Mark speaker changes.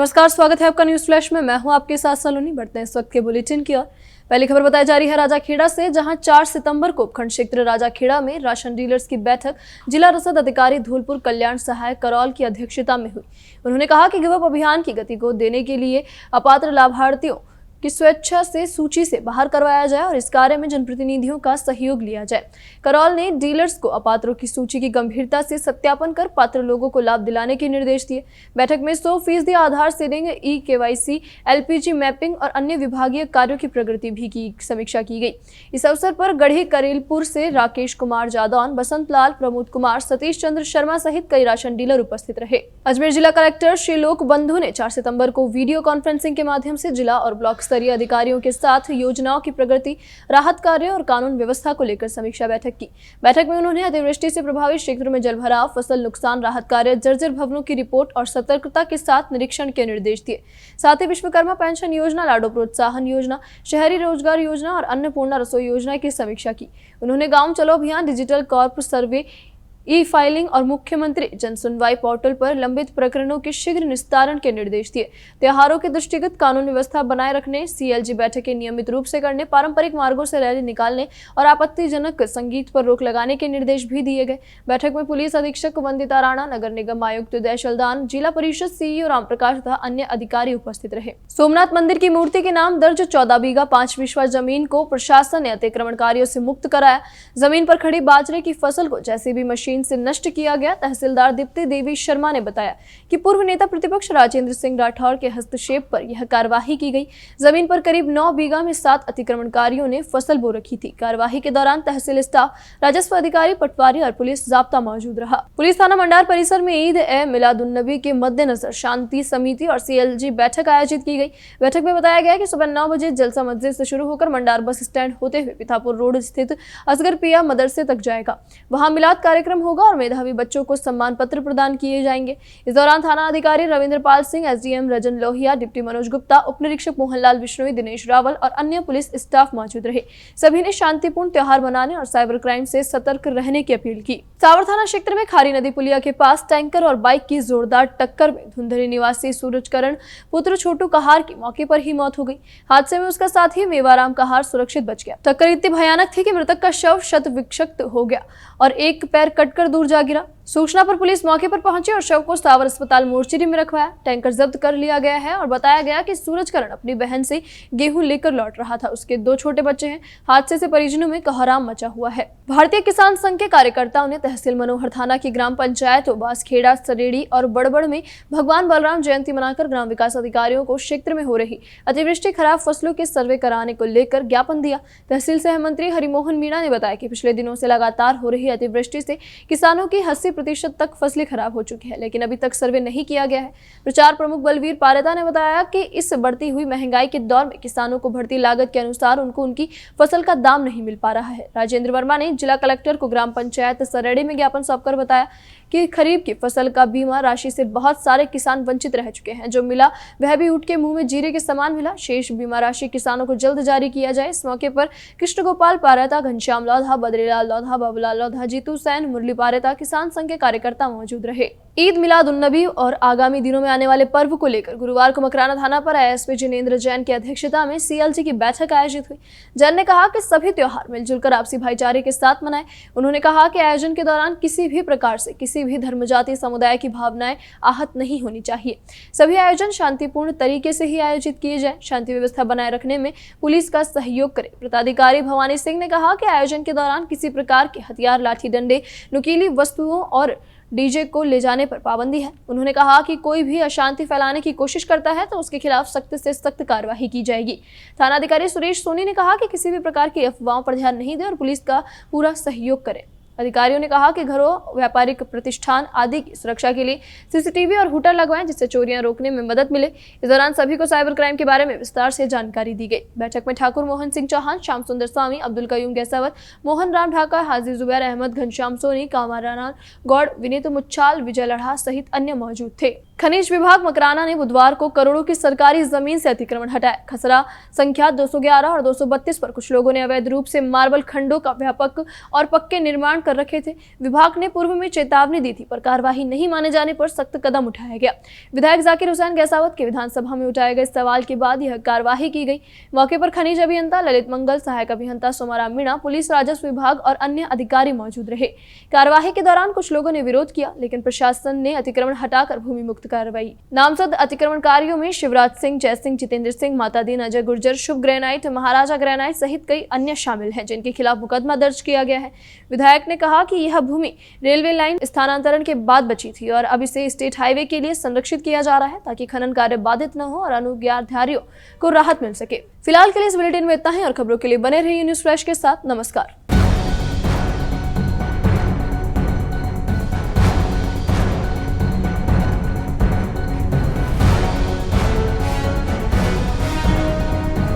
Speaker 1: नमस्कार, स्वागत है आपका न्यूज फ्लैश में। मैं हूं आपके साथ सलोनी। बढ़ते हैं इस वक्त के बुलेटिन की ओर। पहली खबर बताई जा रही है राजाखेड़ा से, जहां 4 सितंबर को उपखंड क्षेत्र राजाखेड़ा में राशन डीलर्स की बैठक जिला रसद अधिकारी धूलपुर कल्याण सहायक करौल की अध्यक्षता में हुई। उन्होंने कहा कि गिव अप अभियान की गति को देने के लिए अपात्र लाभार्थियों की स्वेच्छा से सूची से बाहर करवाया जाए और इस कार्य में जनप्रतिनिधियों का सहयोग लिया जाए। करौल ने डीलर्स को अपात्रों की सूची की गंभीरता से सत्यापन कर पात्र लोगों को लाभ दिलाने के निर्देश दिए। बैठक में 100% आधार सीडिंग, ई-KYC, LPG मैपिंग और अन्य विभागीय कार्यों की प्रगति भी की समीक्षा की गई। इस अवसर पर गढ़ी करेलपुर से राकेश कुमार जादौन, बसंत लाल, प्रमोद कुमार, सतीश चंद्र शर्मा सहित कई राशन डीलर उपस्थित रहे। अजमेर जिला कलेक्टर श्री लोक बंधु ने 4 सितंबर को वीडियो कॉन्फ्रेंसिंग के माध्यम से जिला और ब्लॉक स्तरीय अधिकारियों के साथ योजनाओं की प्रगति, राहत कार्य और कानून व्यवस्था को लेकर समीक्षा बैठक की। बैठक में उन्होंने अतिवृष्टि से प्रभावित क्षेत्रों में जलभराव, फसल नुकसान, राहत कार्य, जर्जर भवनों की रिपोर्ट और सतर्कता के साथ निरीक्षण के निर्देश दिए। साथ ही विश्वकर्मा पेंशन योजना, लाडो प्रोत्साहन योजना, शहरी रोजगार योजना और अन्नपूर्णा रसोई योजना की समीक्षा की। उन्होंने गांव चलो अभियान, डिजिटल कॉर्प सर्वे, ई-फाइलिंग और मुख्यमंत्री जन सुनवाई पोर्टल पर लंबित प्रकरणों के शीघ्र निस्तारण के निर्देश दिए। त्योहारों के दृष्टिगत कानून व्यवस्था बनाए रखने, CLG बैठकें नियमित रूप से करने, पारंपरिक मार्गों से रैली निकालने और आपत्तिजनक संगीत पर रोक लगाने के निर्देश भी दिए गए। बैठक में पुलिस अधीक्षक वंदिता राणा, नगर निगम आयुक्त उदय शलदान, जिला परिषद CEO रामप्रकाश तथा अन्य अधिकारी उपस्थित रहे। सोमनाथ मंदिर की मूर्ति के नाम दर्ज 14 बीघा 5 विश्वा जमीन को प्रशासन ने अतिक्रमणकारियों से मुक्त कराया। जमीन पर खड़ी बाजरे की फसल को JCB मशीन से नष्ट किया गया। तहसीलदार दीप्ति देवी शर्मा ने बताया कि पूर्व नेता प्रतिपक्ष राजेंद्र सिंह राठौर के हस्तक्षेप पर यह कार्यवाही की गई। जमीन पर करीब 9 बीघा में 7 अतिक्रमणकारियों ने फसल बो रखी थी। कार्यवाही के दौरान तहसील स्टाफ, राजस्व अधिकारी, पटवारी और पुलिस जाब्ता मौजूद रहा। पुलिस थाना मंडार परिसर में ईद ए मिलादुन्नबी के मद्देनजर शांति समिति और CLG बैठक आयोजित की गई। बैठक में बताया गया कि सुबह 9 बजे जलसा मस्जिद से शुरू होकर मंडार बस स्टैंड होते हुए पिथापुर रोड स्थित असगर पिया मदरसे तक जाएगा। वहां मिलाद कार्यक्रम होगा और मेधावी बच्चों को सम्मान पत्र प्रदान किए जाएंगे। इस दौरान थाना अधिकारी रविंद्रपाल सिंह, SDM रजन लोहिया, डिप्टी मनोज गुप्ता, उप निरीक्षक मोहनलाल बिश्नोई, दिनेश रावल और अन्य पुलिस स्टाफ मौजूद रहे। सभी ने शांतिपूर्ण त्योहार मनाने और साइबर क्राइम से सतर्क रहने की अपील की। सावर थाना क्षेत्र में खारी नदी पुलिया के पास टैंकर और बाइक की जोरदार टक्कर में धुंधरी निवासी सूरजकरण पुत्र छोटू कहार की मौके पर ही मौत हो गई। हादसे में उसका साथी मेवाराम कहार सुरक्षित बच गया। टक्कर इतनी भयानक थी कि मृतक का शव शत विक्षत हो गया और एक पैर कटकर दूर जा गिरा। सूचना पर पुलिस मौके पर पहुंची और शव को सावर अस्पताल मोर्चरी में रखवाया। टैंकर जब्त कर लिया गया है और बताया गया कि सूरजकरण अपनी बहन से गेहूं लेकर लौट रहा था। उसके 2 छोटे बच्चे हैं। हादसे से परिजनों में कोहराम मचा हुआ है। भारतीय किसान संघ के कार्यकर्ताओं ने तहसील मनोहर थाना की ग्राम पंचायतों बासखेड़ा, सरेड़ी और बड़बड़ में भगवान बलराम जयंती मनाकर ग्राम विकास अधिकारियों को क्षेत्र में हो रही अतिवृष्टि खराब फसलों के सर्वे कराने को लेकर ज्ञापन दिया। तहसील सह मंत्री हरिमोहन मीणा ने बताया कि पिछले दिनों से लगातार हो रही अतिवृष्टि से किसानों की 80% तक फसलें खराब हो चुकी है, लेकिन अभी तक सर्वे नहीं किया गया है। प्रचार प्रमुख बलवीर पारेता ने बताया कि इस बढ़ती हुई महंगाई के दौर में किसानों को बढ़ती लागत के अनुसार उनको उनकी फसल का दाम नहीं मिल पा रहा है। राजेंद्र वर्मा ने जिला कलेक्टर को ग्राम पंचायत सरेड़ी में ज्ञापन सौंपकर बताया कि खरीफ की फसल का बीमा राशि से बहुत सारे किसान वंचित रह चुके हैं। जो मिला वह भी ऊँट के मुंह में जीरे के समान मिला। शेष बीमा राशि किसानों को जल्द जारी किया जाए। इस मौके पर कृष्ण गोपाल पारेता, घनश्याम लोधा, बद्रीलाल लोधा, बाबूलाल लोधा, जीतू सैन, मुरली पारेता, किसान संघ के कार्यकर्ता मौजूद रहे। ईद मिलाद-उन-नबी और आगामी दिनों में आने वाले पर्व को लेकर गुरुवार को मकराना थाना पर ASP जिनेंद्र जैन की अध्यक्षता में CLG की बैठक आयोजित हुई। जैन ने कहा कि सभी त्योहार मिलजुल कर आपसी भाईचारे के साथ मनाएं। उन्होंने कहा कि आयोजन के दौरान किसी भी प्रकार से किसी भी धर्म, जाति, समुदाय की भावनाएं आहत नहीं होनी चाहिए। सभी आयोजन शांतिपूर्ण तरीके से ही आयोजित किए जाए। शांति व्यवस्था बनाए रखने में पुलिस का सहयोग करे। प्राधिकारी भवानी सिंह ने कहा कि आयोजन के दौरान किसी प्रकार के हथियार, लाठी डंडे, नुकीली वस्तुओं और DJ को ले जाने पर पाबंदी है। उन्होंने कहा कि कोई भी अशांति फैलाने की कोशिश करता है तो उसके खिलाफ सख्त से सख्त कार्रवाई की जाएगी। थानाधिकारी सुरेश सोनी ने कहा कि किसी भी प्रकार की अफवाहों पर ध्यान नहीं दें और पुलिस का पूरा सहयोग करें। अधिकारियों ने कहा कि घरों, व्यापारिक प्रतिष्ठान आदि की सुरक्षा के लिए CCTV और हुटर लगवाएं, जिससे चोरियां रोकने में मदद मिले। इस दौरान सभी को साइबर क्राइम के बारे में विस्तार से जानकारी दी गई। बैठक में ठाकुर मोहन सिंह चौहान, श्याम सुंदर स्वामी, अब्दुल कयूम गैसावत, मोहन राम ढाका, हाजी जुबैर अहमद, घनश्याम सोनी, कामाराना गौड़, विनीत मुच्छाल, विजय लढ़ा सहित अन्य मौजूद थे। खनिज विभाग मकराना ने बुधवार को करोड़ों की सरकारी जमीन से अतिक्रमण हटाया। खसरा संख्या 211 और 232 पर कुछ लोगों ने अवैध रूप से मार्बल खंडों का व्यापक और पक्के निर्माण कर रखे थे। विभाग ने पूर्व में चेतावनी दी थी, पर कार्यवाही नहीं माने जाने पर सख्त कदम उठाया गया। विधायक जाकिर हुसैन गैसावत के विधानसभा में उठाए गए सवाल के बाद यह कार्यवाही की गई। मौके पर खनिज अभियंता ललित मंगल, सहायक अभियंता सोमाराम मीणा, पुलिस, राजस्व विभाग और अन्य अधिकारी मौजूद रहे। कार्यवाही के दौरान कुछ लोगों ने विरोध किया, लेकिन प्रशासन ने अतिक्रमण हटाकर भूमि मुक्त करवाई। नामजद अतिक्रमणकारियों में शिवराज सिंह, जय सिंह, जितेंद्र सिंह, माता दीन, अजय गुर्जर, शुभ ग्रेनाइट, महाराजा ग्रेनाइट सहित कई अन्य शामिल हैं, जिनके खिलाफ मुकदमा दर्ज किया गया है। विधायक ने कहा कि यह भूमि रेलवे लाइन स्थानांतरण के बाद बची थी और अब इसे स्टेट हाईवे के लिए संरक्षित किया जा रहा है, ताकि खनन कार्य बाधित न हो और अनुज्ञाधारियों को राहत मिल सके। फिलहाल के लिए इस बुलेटिन में इतना ही और खबरों के लिए बने रहिए न्यूज़ फ्लैश के साथ। नमस्कार।